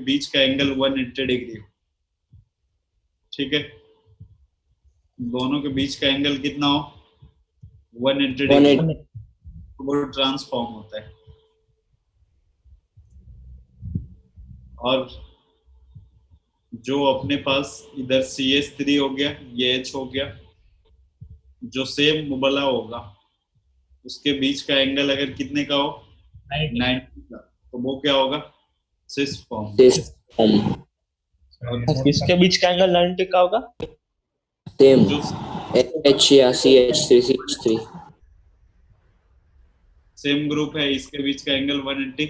बीच का angle 180 degree हो, ठीक है, दोनों के बीच का एंगल कितना हो 180 डिग्री, वो ट्रांसफॉर्म होता है। और जो अपने पास इधर CH3 हो गया, ये H हो गया, जो सेम मुबला होगा उसके बीच का एंगल अगर कितने का हो 90 का, तो वो क्या होगा सिस फॉर्म। किसके बीच का एंगल 90 का होगा? सेम जो H या CH3 सेम ग्रुप है इसके बीच का एंगल 180।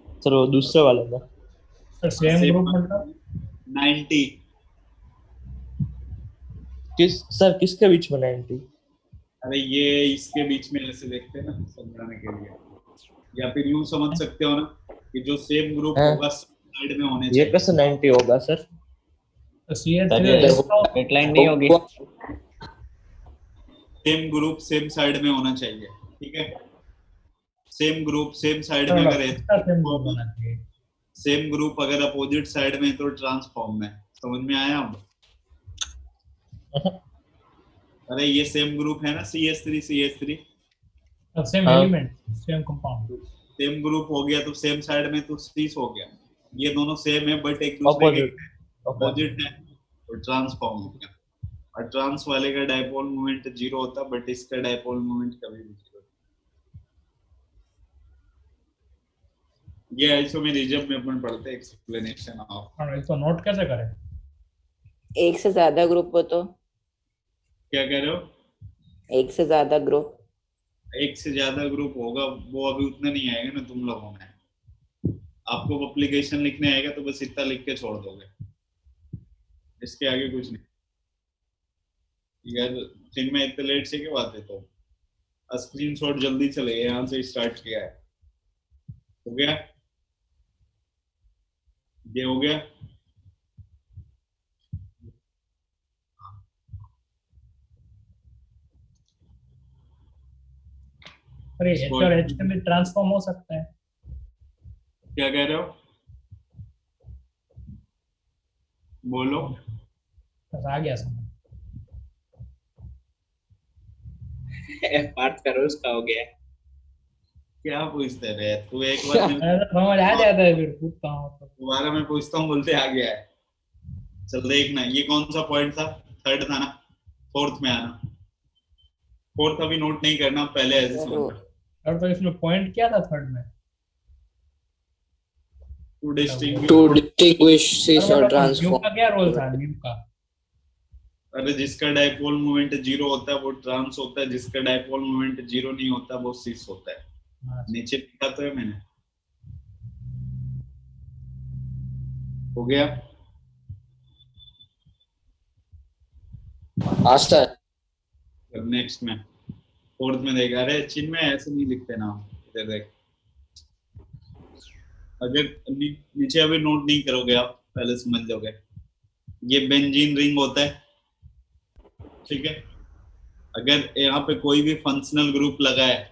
सर वो दूसरे वाले का सेम ग्रुप मतलब 90। किसके बीच में 90? अरे ये इसके बीच में ऐसे देखते हैं ना समझाने के लिए, या फिर यूं समझ सकते हो ना कि जो सेम ग्रुप होगा साइड में होने ये चाहिए। कैसे 90 होगा सर? हेडलाइन नहीं होगी। सेम ग्रुप सेम साइड में होना चाहिए, ठीक है, सेम ग्रुप सेम साइड में अगर है, सेम ग्रुप अगर अपोजिट साइड में है तो ट्रांसफॉर्म में। समझ में आया अब? अरे ये सेम ग्रुप है ना CH3 same element same compound, same group हो गया तो सेम साइड में तो सीस हो गया। ये दोनों सेम है बट एक दूसरे के अपोजिट है तो ट्रांसफॉर्म हो गया। और ट्रांस वाले का डायपोल मोमेंट 0 होता बट इसका डायपोल मोमेंट कभी भी 0। ये आइसोमेरिज्म में अपन पढ़ते हैं एक्सप्लेनेशन ऑफ। और इसको नोट कैसे करें? एक से ज्यादा ग्रुप हो तो क्या कह रहे हो? एक से ज्यादा ग्रुप, एक से ज्यादा ग्रुप होगा वो अभी उतना नहीं आएगा ना तुम लोगों में। आपको एप्लीकेशन लिखने आएगा तो बस इतना लिख के छोड़ दोगे, इसके आगे कुछ नहीं। यार फिर मैं इतने लेट से क्यों आते? तो स्क्रीनशॉट जल्दी चले, यहाँ से स्टार्ट किया है। हो गया? ये हो गया? अरे H और H के भी ट्रांसफॉर्म हो सकता है। क्या कह रहे हो? बोलो। बस आ गया समझ। बात करो उसका हो गया। क्या पूछते रहे तू? एक बार समझ आ जाता है फिर पूछता हूँ तो। दोबारा मैं पूछता हूँ बोलते आ गया है। चल देखना ये कौन सा पॉइंट था? थर्ड था ना? फोर्थ में आना। फोर्थ अभी नोट नहीं करना, पहले ऐसे समझना। और तो इसमें पॉइंट क्या था थर्ड में? टू distinguish cis और न्यू transform। का क्या रोल था न्यू का? अरे जिसका डायपोल मोमेंट 0 होता है वो ट्रांस होता है, जिसका डायपोल मोमेंट 0 नहीं होता वो सिस होता है। नीचे लिखा तो है मैंने। हो गया? हाँ सर। नेक्स्ट में फोर्थ में देखा। अरे चिन्ह में ऐसे नहीं लिखते नाम, इधर देख। अगर नीचे अभी नोट नहीं करोगे आप पहले समझ लोगे। ये बेंजीन रिंग होता है, ठीक है। अगर यहाँ पे कोई भी फंक्शनल ग्रुप लगा है,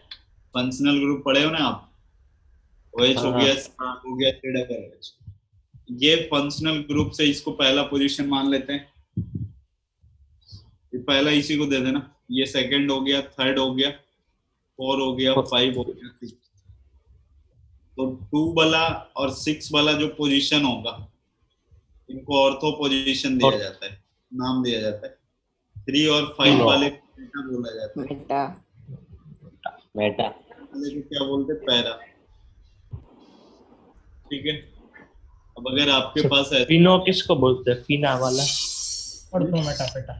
फंक्शनल ग्रुप पढ़े हो ना आप, OH हो गया, हो गया, ZH। ये फंक्शनल ग्रुप से इसको पहला पोजीशन मान लेते हैं, पहला इसी को दे देना। ये सेकंड हो गया, थर्ड हो गया, 4 हो गया, 5 हो गया, 6। तो 2 वाला और 6 वाला जो पोजीशन होगा इनको ऑर्थो पोजीशन दिया जाता है, नाम दिया जाता है। 3 और 5 वाले मेटा बोला जाता है। मेटा वाले को क्या बोलते हैं? पैरा, ठीक है। अब अगर आपके पास है फिनो किसको बोलते हैं? फीना वाला और तो मेटा पेटा।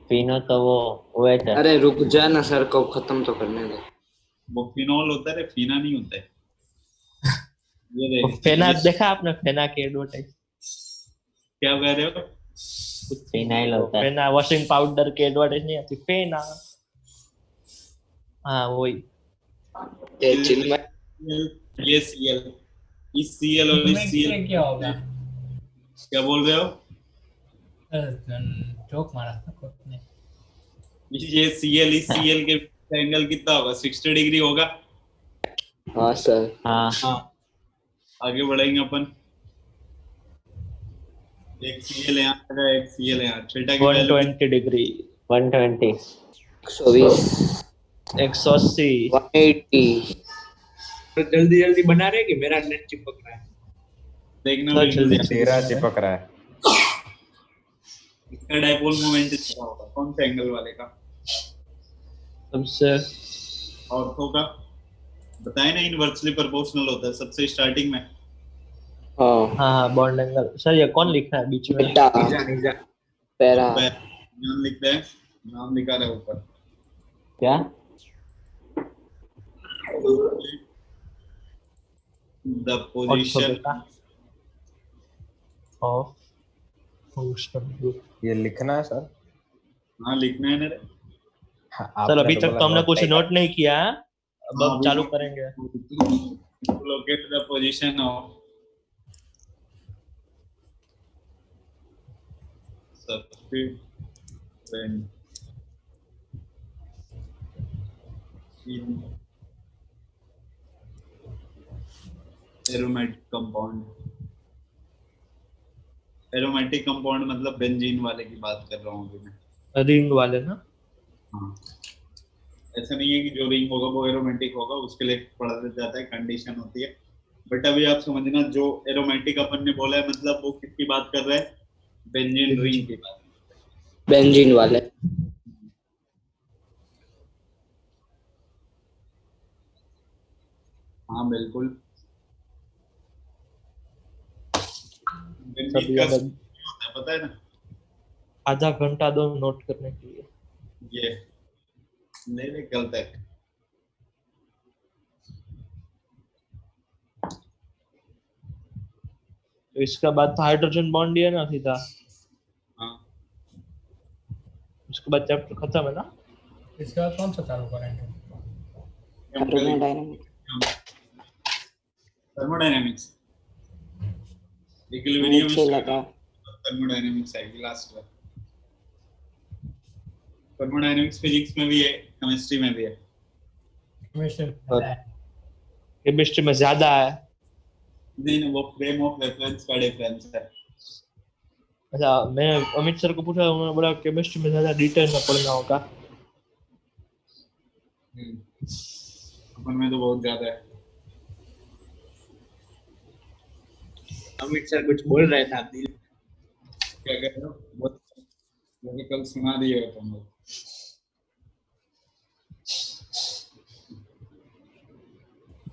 फिनो तो वो OH है। अरे रुक जा ना सर, को खत्म तो करने दे। वो फिनोल होता है, फीना नहीं होता है। ये देख, फेना देखा आपने? फेना की एडवर्टाइज। क्या कह रहे हो? फिनाइल होता है। फेना वॉशिंग पाउडर की एडवर्टाइज नहीं आती? फेना, हाँ वही। ये चिल में ये Cl, इस Cl और इस Cl क्या होगा? क्या बोल रहे हो? जोक मारा था खुद ने। ये Cl इस Cl के एंगल कितना होगा? 60 डिग्री होगा। हाँ सर। हाँ आगे बढ़ेंगे अपन। एक सीएल यहाँ लगा, एक सीएल यहाँ, थीटा की वैल्यू 120 डिग्री 120 120 180 180 जल्दी जल्दी बना रहे कि मेरा नेट चिपक रहा है? देखना सर, बिल्कुल जल्दी ध्यान से। तेरा चिपक रहा है। इसका डायपोल मोमेंट क्या होगा, कौन से एंगल वाले का? सबसे ऑर्थो का बताए ना, इनवर्सली प्रोपोर्शनल होता है सबसे स्टार्टिंग में। हाँ हाँ बॉन्ड एंगल। सर ये कौन लिखना है बीच में? बीटा नीचा पैरा नाम लिखते हैं, नाम लिखा रहा है ऊपर। क्या the position of Houston group. ये लिखना है सर। हाँ लिखना है ना रे। सर अभी तक तो हमने कुछ नोट नहीं किया है, अब हाँ, चालू करेंगे। Locate the position of subsequent in aromatic compound। Aromatic compound मतलब बेंजीन वाले की बात कर रहा हूँ अभी मैं। रिंग वाले ना? हाँ, ऐसा नहीं है कि जो रिंग होगा वो एरोमेटिक होगा, उसके लिए पढ़ा जाता है, कंडीशन होती है। बट अभी आप समझना, जो एरोमेटिक अपन ने बोला है मतलब वो किसकी बात कर रहे हैं? बेंजीन रिंग की बात। बेंजीन वाले हाँ बिल्कुल। सभी बेंजीन का अलग होता है पता है ना? आधा घंटा दो नोट करने के लिए। ये ले ले कल तक। तो इसका बाद तो हाइड्रोजन बॉन्ड ही है ना सीधा। हाँ उसके बाद चैप्टर खत्म है ना? इसके बाद कौन सा चालू करेंगे? थर्मोडायनामिक्स थर्मोडायनामिक्स इक्विलिब्रियम नीचे लगा। थर्मोडायनामिक्स आएगी लास्ट में। थर्मोडायनामिक्स फिजिक्स में भी है, केमिस्ट्री में भी है। केमिस्ट्री में ज्यादा है। नहीं, वो फ्रेम ऑफ रेफरेंस का डिफरेंस है। अच्छा, मैं अमित सर को पूछा, उन्होंने बोला केमिस्ट्री में ज्यादा डिटेल में पढ़ना होगा। अपन में तो बहुत ज्यादा है। अमित सर कुछ बोल रहे थे आप दिल क्या कह रहे हो? बहुत मुझे कल सुना दिए हो तुम लोग।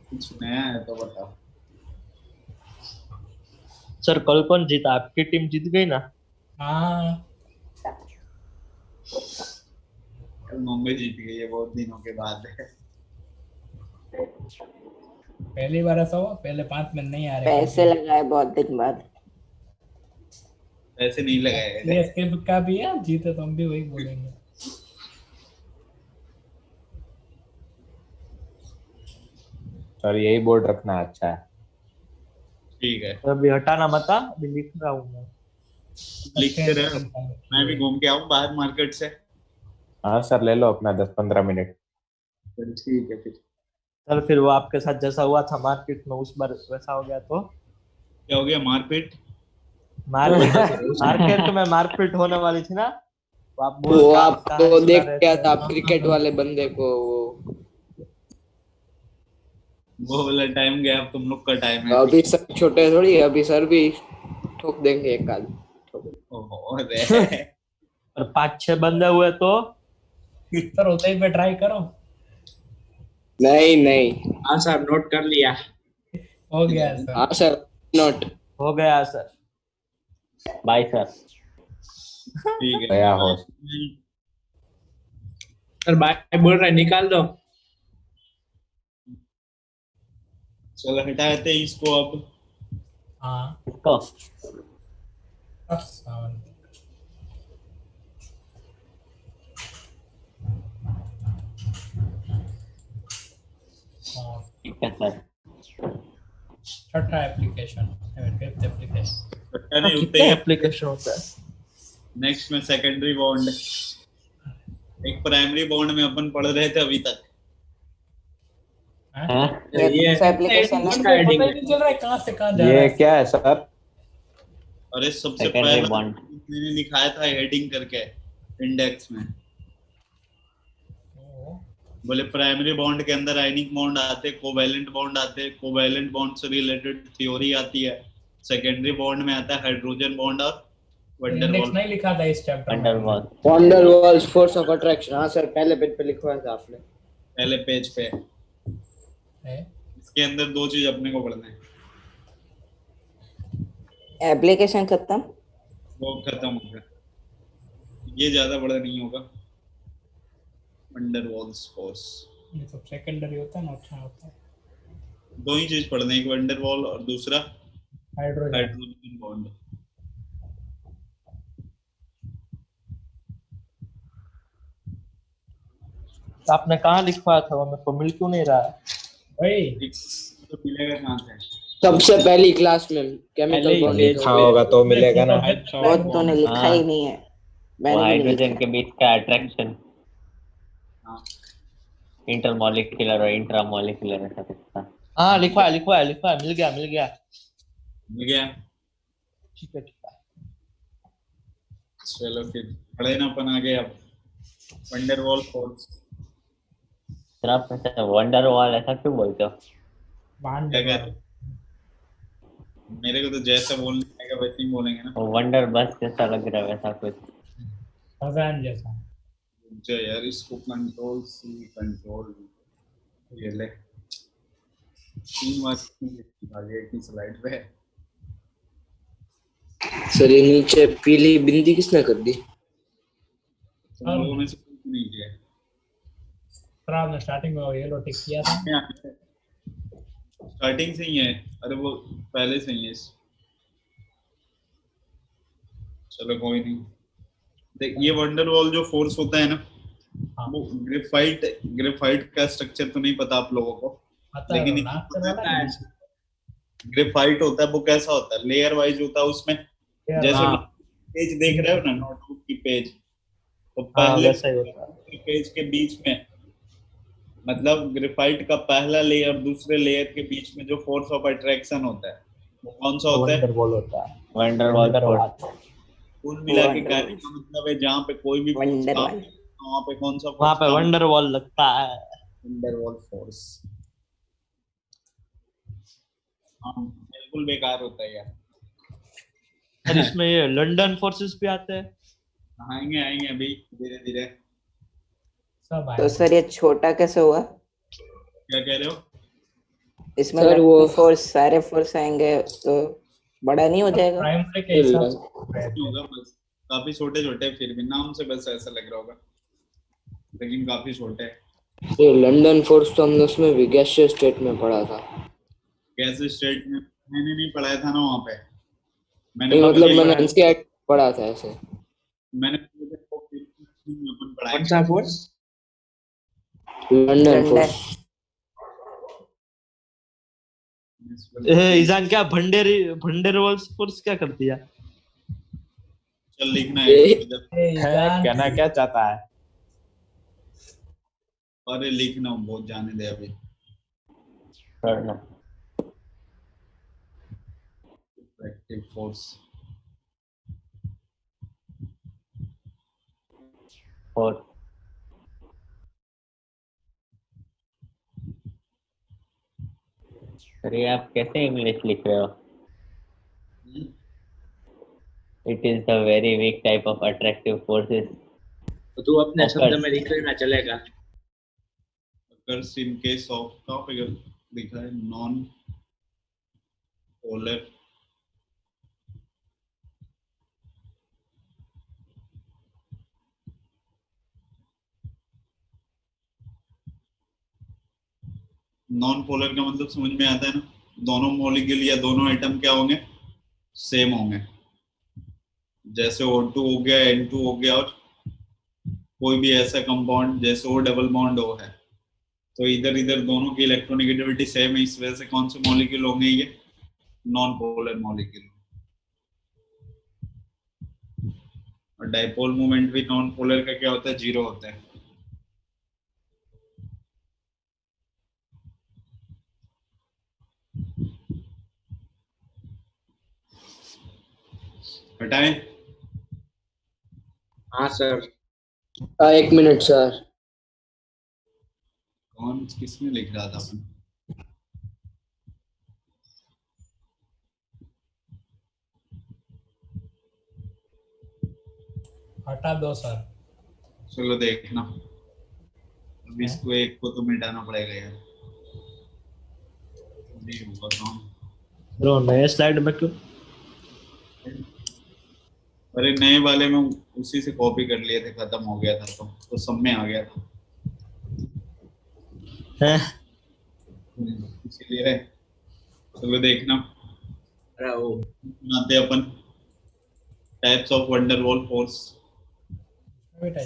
कुछ नया है तो बताओ। सर कल कौन जीता? आपकी टीम जीत गई ना? हाँ कल मुंबई जीत गई है, बहुत दिनों के बाद है। पहली बार ऐसा हुआ, पहले 5 में नहीं आ रहे। पैसे लगाए बहुत दिन बाद। ऐसे नहीं लगाए गए। सीएसके का भी है, जीते तो हम भी वही बोलेंगे। सर यही बोर्ड रखना अच्छा है। ठीक है, अभी हटाना मत, अभी लिख रहा हूँ मैं। लिखते रहे। मैं भी घूम के आऊँ बाहर मार्केट से। हाँ सर, ले लो अपना 10-15 मिनट। चल ठीक है फिर। सर फिर वो आपके साथ जैसा हुआ था मार्केट में, उस बार वैसा हो गया तो? क्या हो गया? मारपीट? मार्केट में मारपीट होने वाली थी ना, तो आप वो आपको देख क्या था, क्रिकेट वाले बंदे को वो वाला टाइम गया, अब तुम लोग का टाइम है। अभी सर छोटे थोड़ी, अभी सर भी ठोक देंगे एक आध। ओहो रे। और 5-6 बंदे हुए तो सर उदय पे ट्राई करो। नहीं हाँ साहब, नोट कर लिया। हो गया सर। हाँ सर, नोट हो गया सर। Bye sir. ठीक है, गया हो। सर बाय बोल रहा है, निकाल दो। चलो हटाते हैं इसको अब। हाँ इसको सावन। ठीक है सर। छठा एप्लीकेशन, फिफ्थ एप्लीकेशन। हटा नहीं कितने उतने। एप्लीकेशन होता है? नेक्स्ट में सेकेंडरी बॉन्ड। एक प्राइमरी बॉन्ड में अपन पढ़ रहे थे अभी तक। हाँ? ये एप्लीकेशन है। पता ही नहीं चल रहा है कहाँ से कहाँ जा रहा ये है। क्या है सर? अरे सबसे सेकेंडरी पहला बॉन्ड मैंने लिखाया था हेडिंग करके इंडेक्स में, बोले प्राइमरी बॉन्ड के अंदर आयनिक बॉन्ड आते, कोवैलेंट बॉन्ड आते, कोवैलेंट बॉन्ड से रिलेटेड थ्योरी आती है, सेकेंडरी बॉन्ड में आता है हाइड्रोजन बॉन्ड और वंडर इंडेक्स वॉल। नहीं लिखा था इस चैप्टर में हमने। Van der Waals wonder walls force of attraction, हाँ सर पहले पेज पे लिखवाया था आपने। पहले पेज पे है। इसके अंदर दो चीज अपने को पढ़ना है, एप्लीकेशन खत्म। वो खत्म हो गया, ये ज्यादा बड़ा नहीं होगा। वंडर वॉल्स फोर्स, ये सब सेकेंडरी होता है ना, अच्छा होता है। दो ही चीज पढ़ना है, एक वंडर वॉल और दूसरा हाइड्रोजन। Hydrogen bond. तो आपने कहाँ लिखवाया था वो, मेरे को मिल क्यों नहीं रहा है? वही तो मिलेगा कहाँ से? सबसे पहली क्लास में केमिकल पहले ही बॉन्ड पेज लिखा होगा तो मिलेगा ना। बहुत तो ने लिखा हाँ। ही नहीं है, वो मैंने भी नहीं हाइड्रोजन लिखा के है। बीच का अट्रैक्शन हाँ इंटरमॉलिक्यूलर और इंट्रामॉलिक्यूलर ऐसा कुछ था। हाँ लिखवाया लिखवाया लिखवाया, मिल गया मिल गया। मिल गया। ठीक है ठीक है। चलो फिर पढ़े ना अपन आगे अब वंडर वॉल फोर्स। सर आप वंडरवॉल ऐसा क्यों बोलते हो? बांड क्या कहते हैं? मेरे को तो जैसा बोलने का वैसे ही बोलेंगे ना। वो वंडर बस जैसा लग रहा है वैसा कुछ। खजान जैसा। जो यार इसको कंट्रोल सी कंट्रोल ये ले 3 मार्क आगे की स्लाइड पे है। सर ये नीचे पीली बिंदी किसने कर दी? तुम लोगों में से कोई नहीं किया है। सर आपने स्टार्टिंग में वो येलो टिक किया था। स्टार्टिंग से ही है, अरे वो पहले से ही है। चलो कोई नहीं। देख ये वंडर वॉल जो फोर्स होता है ना, हाँ। वो ग्रेफाइट का स्ट्रक्चर तो नहीं पता आप लोगों को, पता है, लेकिन वो इतना नाक पता वाला है है। ग्रेफाइट होता है वो कैसा होता है, लेयर वाइज होता है उसमें। Layer जैसे हाँ। पेज देख रहे हो ना, नोटबुक की पेज, तो हाँ पहले वैसा ही होता है। पेज के बीच में, मतलब ग्रेफाइट का पहला लेयर दूसरे लेयर के बीच में जो फोर्स ऑफ अट्रैक्शन होता है वो कौन सा होता है? वंडर वॉल होता है। Van der Waals wonder force. वॉल। कुल मिला के वंडर कहने का मतलब है जहाँ पे कोई भी फोर्स वंडर काम वॉल। वहाँ पे कौन सा वहाँ फोर्स पे काम? वंडर वॉल लगता है। Wonder wall force. हाँ बिल्कुल बेकार होता है यार। और इसमें ये लंदन फोर्सेस भी आते हैं। आएंगे आएंगे अभी धीरे धीरे। सब तो आए। सर ये छोटा कैसे हुआ? क्या कह रहे हो? इसमें सर वो फोर्स सारे फोर्स आएंगे तो बड़ा नहीं हो जाएगा? प्राइमरी के हिसाब से नहीं होगा बस, काफी छोटे छोटे, फिर भी नाम से बस ऐसा लग रहा होगा, लेकिन काफी छोटे है। ये लंदन फोर्स तो हमने उसमें भी गैसियस स्टेट में पढ़ा था। कैसे स्टेट में मैंने नहीं पढ़ाया था ना वहाँ पे, मैंने नहीं मतलब मैंने पढ़ाया, एनसीईआरटी पढ़ा था ऐसे। मैंने अपन पढ़ाया। कौन सा force? London London. Force. Izan क्या भंडेर भंडेर वॉल फोर्स क्या कर दिया? चल लिखना है ये- इधर। कहना क्या चाहता है? अरे लिखना बहुत जाने दे अभी। एक्टिव फोर्स फोर्स अरे आप कैसे इंग्लिश लिख रहे हो? It is the very weak type of attractive forces. तो तू अपने शब्द में लिख लेना चलेगा। occurs in case of कहाँ पे लिखा है? नॉन पोलर नॉन पोलर का मतलब समझ में आता है ना, दोनों मॉलिक्यूल या दोनों एटम क्या होंगे? सेम होंगे। जैसे O2 हो गया, N2 हो गया, और कोई भी ऐसा कंपाउंड जैसे O डबल बॉन्ड O है, तो इधर इधर दोनों की इलेक्ट्रोनेगेटिविटी सेम है, इस वजह से कौन से मॉलिक्यूल होंगे? ये नॉन पोलर मॉलिक्यूल। और डाइपोल मोमेंट भी नॉन पोलर का क्या होता है? 0 होता है। हटाएं? हाँ सर। 1 minute sir. कौन किसमें लिख रहा था अपन? हटा दो सर। चलो देखना, अब इसको एक को तो मिटाना पड़ेगा यार, नहीं होगा काम। ब्रो नए स्लाइड में क्यों? अरे नए वाले में उसी से कॉपी कर लिए थे, खत्म हो गया था तो सब में आ गया था। हैं? इसीलिए चलो देखना, अरे वो बनाते हैं अपन टाइप्स ऑफ वंडरवॉल फोर्स। बेटा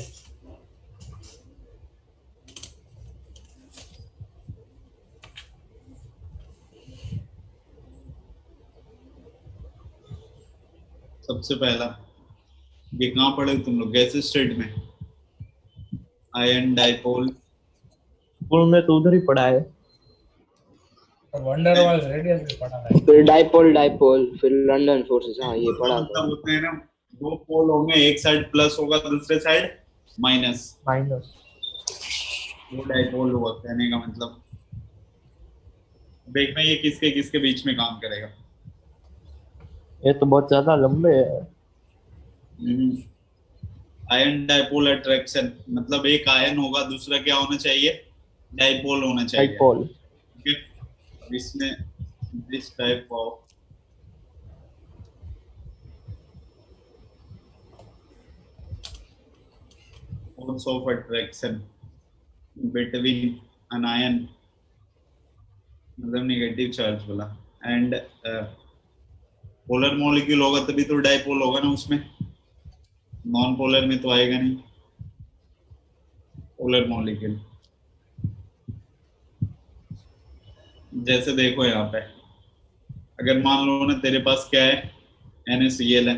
सबसे पहला ये कहाँ पढ़े तुम लोग? गैस स्टेट में आयन डाइपोल। स्कूल में तो उधर ही पढ़ा है। वंडरवॉल रेडियस भी पढ़ा है। फिर डाइपोल फिर लंदन फोर्सेस। हाँ ये पढ़ा था। मतलब होते हैं ना, दो पोल होंगे, एक साइड प्लस होगा दूसरे साइड माइनस, वो डाइपोल हुआ। कहने का मतलब देखना ये किसके किसके बीच में काम करेगा। ये तो बहुत ज्यादा लंबे है। आयन डाइपोल अट्रैक्शन मतलब एक आयन होगा, दूसरा क्या होना चाहिए? डाइपोल होना चाहिए। डाइपोल। ठीक है, अब इसमें this type of force of attraction between an ion मतलब नेगेटिव चार्ज वाला एंड पोलर मॉलिक्यूल होगा तभी तो डाइपोल होगा ना उसमें, नॉन पोलर में तो आएगा नहीं पोलर मॉलिक्यूल। जैसे देखो यहाँ पे, अगर मान लो ना तेरे पास क्या है, NaCl है,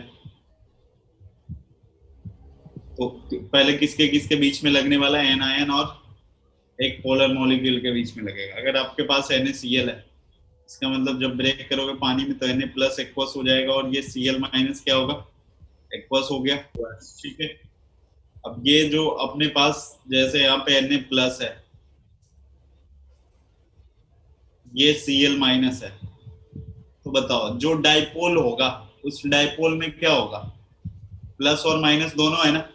तो पहले किसके किसके बीच में लगने वाला है? एनायन और एक पोलर मॉलिक्यूल के बीच में लगेगा। अगर आपके पास NaCl है, इसका मतलब जब ब्रेक करोगे पानी में तो Na प्लस एक्वस हो जाएगा और ये Cl माइनस क्या होगा? एक्वस हो गया। ठीक है, अब ये जो अपने पास जैसे यहाँ पे Na प्लस है, ये Cl माइनस है, तो बताओ जो डाइपोल होगा उस डाइपोल में क्या होगा? प्लस और माइनस दोनों है ना।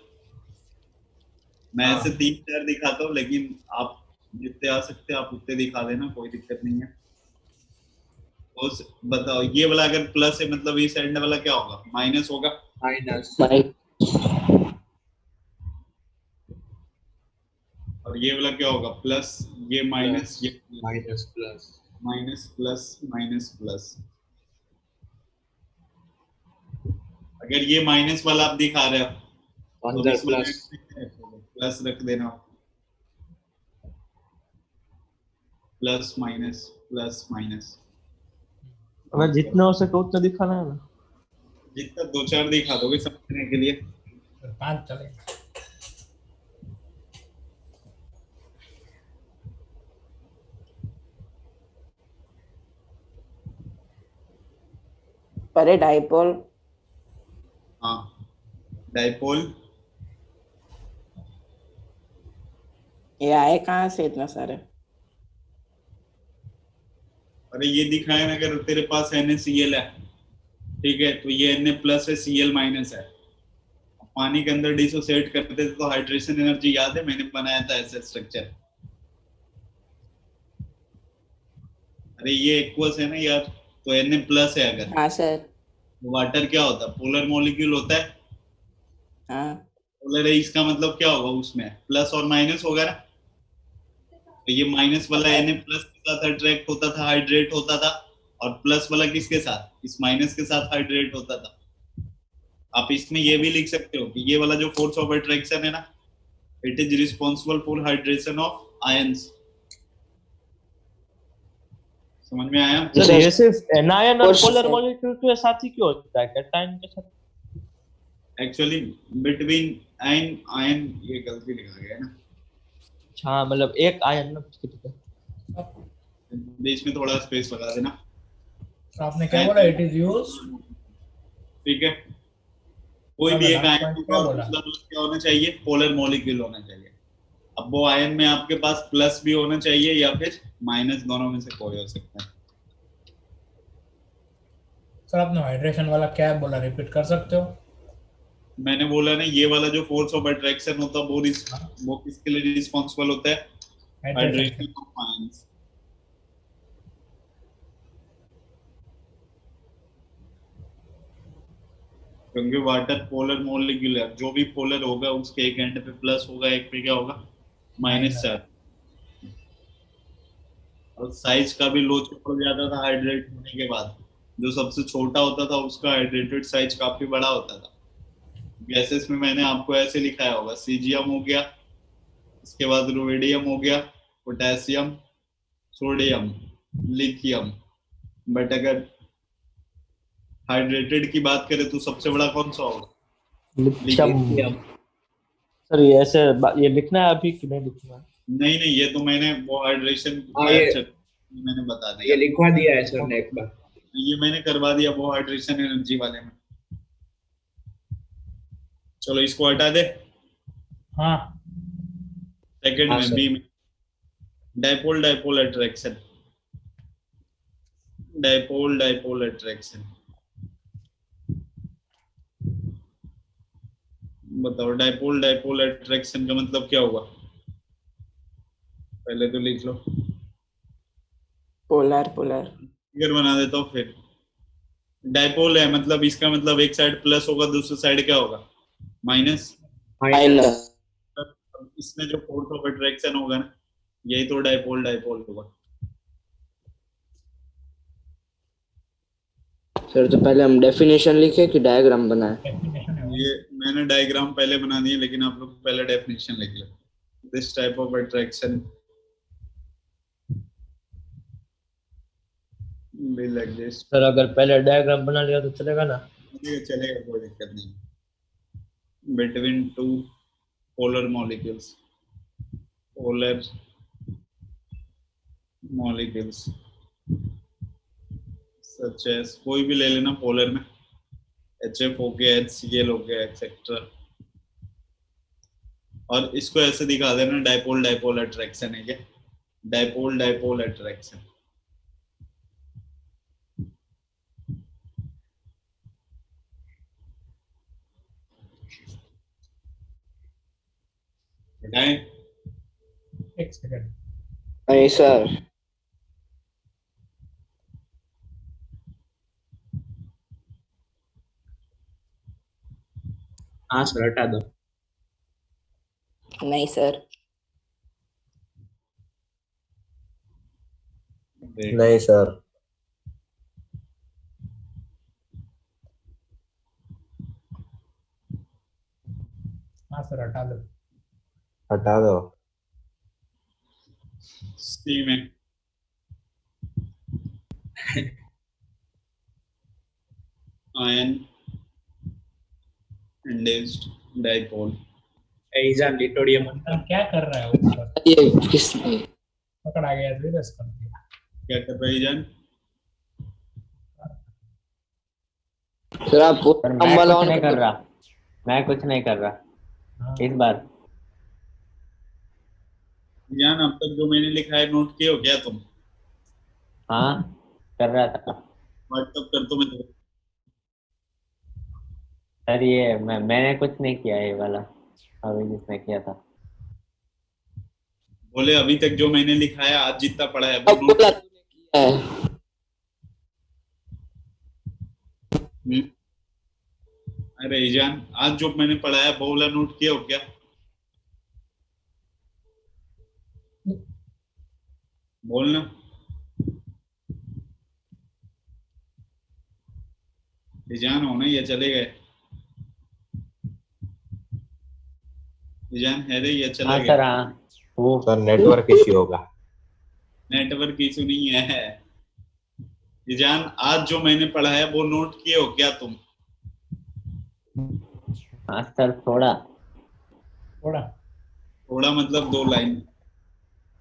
मैं ऐसे 3-4 दिखाता हूँ, लेकिन आप जितने आ सकते हैं आप उतने दिखा देना, कोई दिक्कत नहीं है। तो बताओ ये वाला अगर प्लस है मतलब इस एंड वाला क्या होगा? माइनस होगा। माइनस। और ये वाला क्या होगा? प्लस। ये माइनस, ये minus plus. Minus plus minus plus. अगर ये माइनस वाला आप दिखा रहे हो तो अंदर प्लस रख देना, प्लस माइनस प्लस माइनस। अगर जितना हो सके उतना दिखाना है ना। जितना 2-4 दिखा दोगे समझने के लिए। 5 चलेगा। परे डाइपोल। हाँ डाइपोल। ये आए कहाँ से इतना सारे? अरे ये दिखाए ना, अगर तेरे पास NaCl है, ठीक है, तो ये Na प्लस है, Cl माइनस है। पानी के अंदर डिसोसिएट करते थे तो हाइड्रेशन एनर्जी याद है? मैंने बनाया था ऐसा स्ट्रक्चर। अरे ये एक्वस है ना यार, तो Na प्लस है अगर, हाँ सर। वाटर क्या होता है? पोलर मॉलिक्यूल होता है। हाँ पोलर है, इसका मतलब क्या होगा? उसमें प्लस और माइनस होगा ना। तो ये माइनस वाला Na प्लस के साथ अट्रैक्ट होता था, हाइड्रेट होता था, और प्लस वाला किसके साथ? इस माइनस के साथ हाइड्रेट होता था। आप इसमें ये भी लिख सकते हो कि ये वाला जो फोर्स ऑफ अट्रैक्शन है ना, it is responsible for hydration of ions. समझ में आया? सर ये सिर्फ एनायन और कोर्स पोलर है। मॉलिक्यूल के साथ ही क्यों होता है? कैटायन के साथ? एक्चुअली बिटवीन आयन आयन, ये गलती लिखा गया है ना, हाँ मतलब एक आयन ना उसके पीछे। बीच में थोड़ा स्पेस लगा देना। तो आपने क्या बोला? It is used. ठीक है, कोई भी एक last आयन point होगा क्या और बोला? दूसरा प्लस क्या होना चाहिए, पोलर मॉलिक्यूल होना चाहिए। अब वो आयन में आपके पास प्लस भी होना चाहिए या फिर माइनस, दोनों में से कोई हो सकता है। सर आपने हाइड्रेशन वाला क्या बोला, रिपीट कर सकते हो? मैंने बोला ना, ये वाला जो फोर्स ऑफ अट्रैक्शन होता है हाँ। वो किसके लिए रिस्पॉन्सिबल होता है, हाइड्रेशन हाइड्रेशन ऑफ आयंस। क्योंकि वाटर पोलर मॉलिक्यूल है, जो भी पोलर होगा उसके एक एंड पे प्लस होगा, एक पे क्या होगा, माइनस चार्ज। और साइज का भी लोच पड़ जाता था हाइड्रेट होने के बाद। जो सबसे छोटा होता था उसका हाइड्रेटेड साइज काफी बड़ा होता था। गैसेस में मैंने आपको ऐसे लिखाया होगा, सीजियम हो गया, इसके बाद रुबिडियम हो गया, पोटेशियम, सोडियम, लिथियम। बट अगर हाइड्रेटेड की बात करें तो सबसे बड़ा कौन सा होगा, लिथियम। सर ये ऐसे ये लिखना है अभी कि नहीं लिखना है? नहीं नहीं, ये तो मैंने वो हाइड्रेशन हाँ, ये मैंने बता ये दिया, लिखवा दिया है सर ने एक बार। ये मैंने करवा दिया वो हाइड्रेशन एनर्जी वाले में। चलो इसको हटा दे। हाँ सेकंड हाँ में सर। बी में dipole dipole attraction, dipole dipole attraction. बताओ डाइपोल डाइपोल अट्रैक्शन का मतलब क्या होगा, पहले तो लिख लो, पोलर पोलर फिगर बना देता हूँ फिर। डाइपोल है मतलब इसका मतलब एक साइड प्लस होगा, दूसरी साइड क्या होगा, माइनस। माइनस। इसमें जो फोर्स ऑफ अट्रैक्शन होगा ना, यही तो डाइपोल डाइपोल होगा। सर तो पहले हम डेफिनेशन लिखे कि डायग्राम बनाए? डेफिनेशन है वो। ये मैंने डायग्राम पहले बना दिए, लेकिन आप लोग पहले डेफिनेशन लिख लो। दिस टाइप ऑफ अट्रैक्शन भी लाइक दिस। सर अगर पहले डायग्राम बना लिया तो चलेगा ना? चलेगा, कोई दिक्कत नहीं। Between two polar molecules, polar molecules such as, कोई भी ले लेना पोलर में, HF हो गया, HCl हो गया, एक्सेट्रा। और इसको ऐसे दिखा देना, डाइपोल डाइपोल अट्रैक्शन है क्या, डाइपोल डाइपोल अट्रैक्शन। बताएं। एक सेकंड। नहीं सर। हाँ सर, हटा दो। नहीं सर। नहीं सर। हाँ सर हटा दो। हटा दो। सी में आयन इंड्यूस्ड डाइपोल। एग्जाम लिटोडियम सर क्या कर रहा है ऊपर? ये किस पकड़ा गया, रिवर्स कर दिया। क्या कर रही जान, सर आप पर मैं वाला कुछ ऑन नहीं कर कर दो। रहा, मैं कुछ नहीं कर रहा हाँ। इस बार। जान अब तक जो मैंने लिखा है नोट किए हो क्या तुम, हाँ कर रहा था व्हाट्सएप कर दो मुझे। सर। ये मैंने कुछ नहीं किया ये वाला, अभी जिसने किया था। बोले अभी तक जो मैंने लिखा है, आज जितना पढ़ा है वो अब नोट। बोला तूने किया है। अरे ईजान, आज जो मैंने पढ़ा है वो वाला नोट किया हो क्या, बोलना। ईजान हो ना, ये चले गए, ईजान है रे, ये चले हाँ गए। सर हाँ, वो सर नेटवर्क इश्यू होगा। नेटवर्क इशू नहीं है। ईजान आज जो मैंने पढ़ा है वो नोट किए हो क्या तुम, हाँ सर थोड़ा। थोड़ा। थोड़ा मतलब 2 लाइन।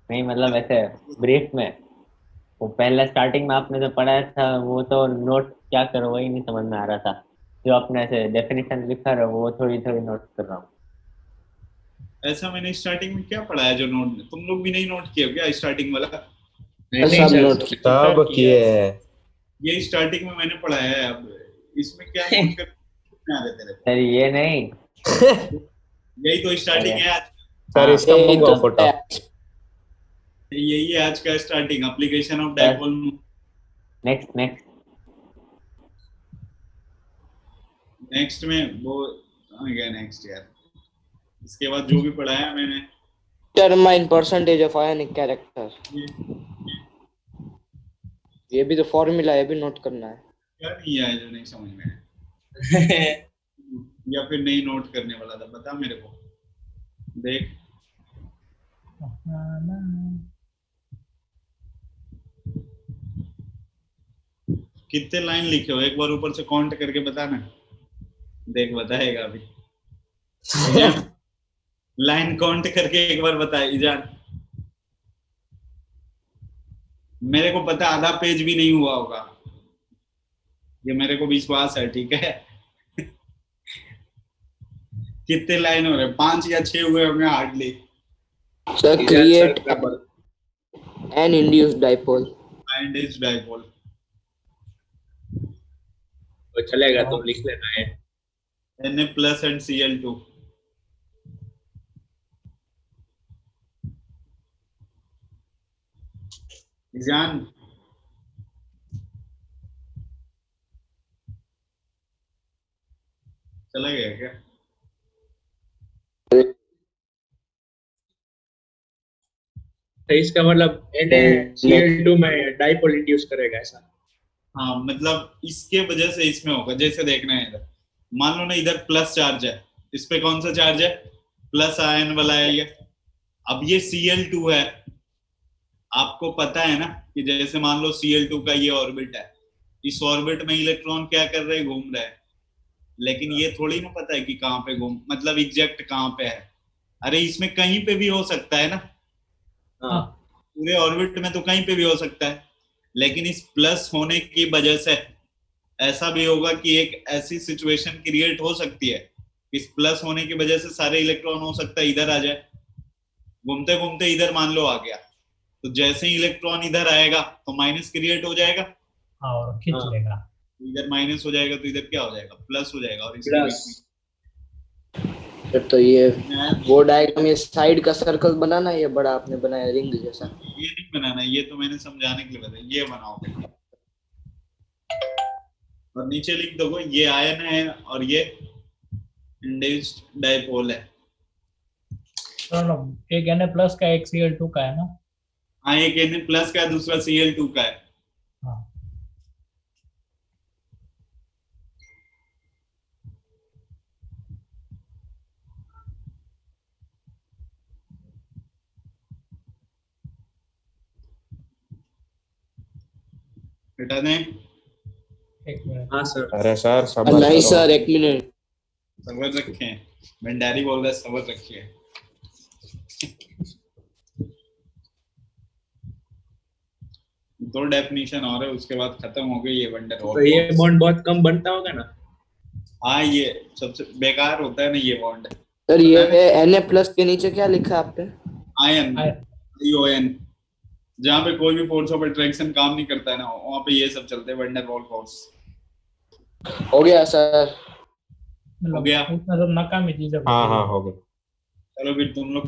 नहीं मतलब ऐसे ब्रीफ में। वो पहले स्टार्टिंग में आपने जो पढ़ाया था वो तो नोट क्या करो वही नहीं समझ में आ रहा था। जो अपने से डेफिनेशन लिखा रहा वो थोड़ी थोड़ी नोट कर रहा हूँ। ऐसा मैंने स्टार्टिंग में क्या पढ़ा है जो नोट, तुम लोग भी नहीं नोट किए हो क्या स्टार्टिंग वाला? नहीं सब सर, नोट की सब किए हैं। ये स्टार्टिंग में मैंने पढ़ा है, अब इसमें क्या नोट कर आ रहे तेरे? सर ये नहीं, यही तो स्टार्टिंग है आज, सर इसका यही मंगाओ तो फोटो। है। यही है आज का starting, application of dipole. Next next. Next में वो आ गया नेक्स्ट यार। इसके बाद जो भी पढ़ा है मैंने, determine percentage of ionic character, ये भी तो फॉर्मूला है, ये भी नोट करना है। क्या नहीं आया जो नहीं समझ में आया? या फिर नहीं नोट करने वाला था, बता मेरे को। देख कितने लाइन लिखे हो, एक बार ऊपर से काउंट करके बताना। देख बताएगा अभी। लाइन काउंट करके एक बार बता ईजान। मेरे को पता आधा पेज भी नहीं हुआ होगा, ये मेरे को विश्वास है, ठीक है। कितने लाइन हो रहे, 5 या 6 हुए होंगे hardly. Sir create an induced dipole. And is dipole तो चलेगा, तुम लिख लेना है। Na plus and Cl2। Izan चला गया क्या? तो इसका मतलब Na-Cl2 में डाइपोल इंड्यूस करेगा ऐसा? हाँ मतलब इसके वजह से इसमें होगा, जैसे देखना है इधर, मान लो ना इधर प्लस चार्ज है, इस पे कौन सा चार्ज है? प्लस आयन वाला है ये। अब ये Cl2 है, आपको पता है ना कि जैसे मान लो Cl2 का ये ऑर्बिट है, इस ऑर्बिट में इलेक्ट्रॉन क्या कर रहे हैं, घूम रहे हैं, लेकिन ये थोड़ी ना पता है कि कहाँ पे घूम, मतलब एग्जैक्ट कहाँ पे है। अरे इसमें कहीं पे भी हो सकता है ना, हाँ। पूरे ऑर्बिट में तो कहीं पे भी हो सकता है, लेकिन इस प्लस होने की वजह से ऐसा भी होगा कि एक ऐसी सिचुएशन क्रिएट हो सकती है, इस प्लस होने की वजह से सारे इलेक्ट्रॉन हो सकता है इधर आ जाए, घूमते घूमते इधर मान लो आ गया, तो जैसे ही इलेक्ट्रॉन इधर आएगा तो माइनस क्रिएट हो जाएगा, और खींच हाँ। लेगा। इधर माइनस हो जाएगा तो इधर क्या हो जाएगा, प्लस हो जाएगा। और इसके बीच में फिर तो ये वो डायग्राम, ये साइड का सर्कल बनाना, ये बड़ा आपने बनाया रिंग जैसा। ये नहीं बनाना, ये तो मैंने समझाने के लिए बताया, ये बनाओ और नीचे लिख दो ये आयन है और ये इंड्यूस्ड डाइपोल है। दोनों, एक Na प्लस का, एक Cl2 का है ना? हाँ एक Na प्लस का है, दूसरा Cl2 का है। हाँ। बेटा दें, एक मिनट। हाँ सर। अरे सर सबर नहीं करो। सर, एक मिनट। सबर रखें, भंडारी बोल रहा है सबर रखिए। दो डेफिनेशन और है, उसके बाद खत्म हो गई ये वंडर। तो ये बॉन्ड बहुत कम बनता होगा ना? हाँ ये सबसे बेकार होता है ना ये बॉन्ड। सर ये Na प्लस के नीचे क्या लिखा है आपने? आयन, ION, जहाँ पे कोई भी फोर्स ऑफ अट्रैक्शन काम नहीं करता है ना, वहाँ पे ये सब चलते हैं, वंडर वॉल फोर्स। हो गया सर। हो गया। उसमें तो नकामी चीजें हाँ हाँ हो गया। चलो फिर तुम लोग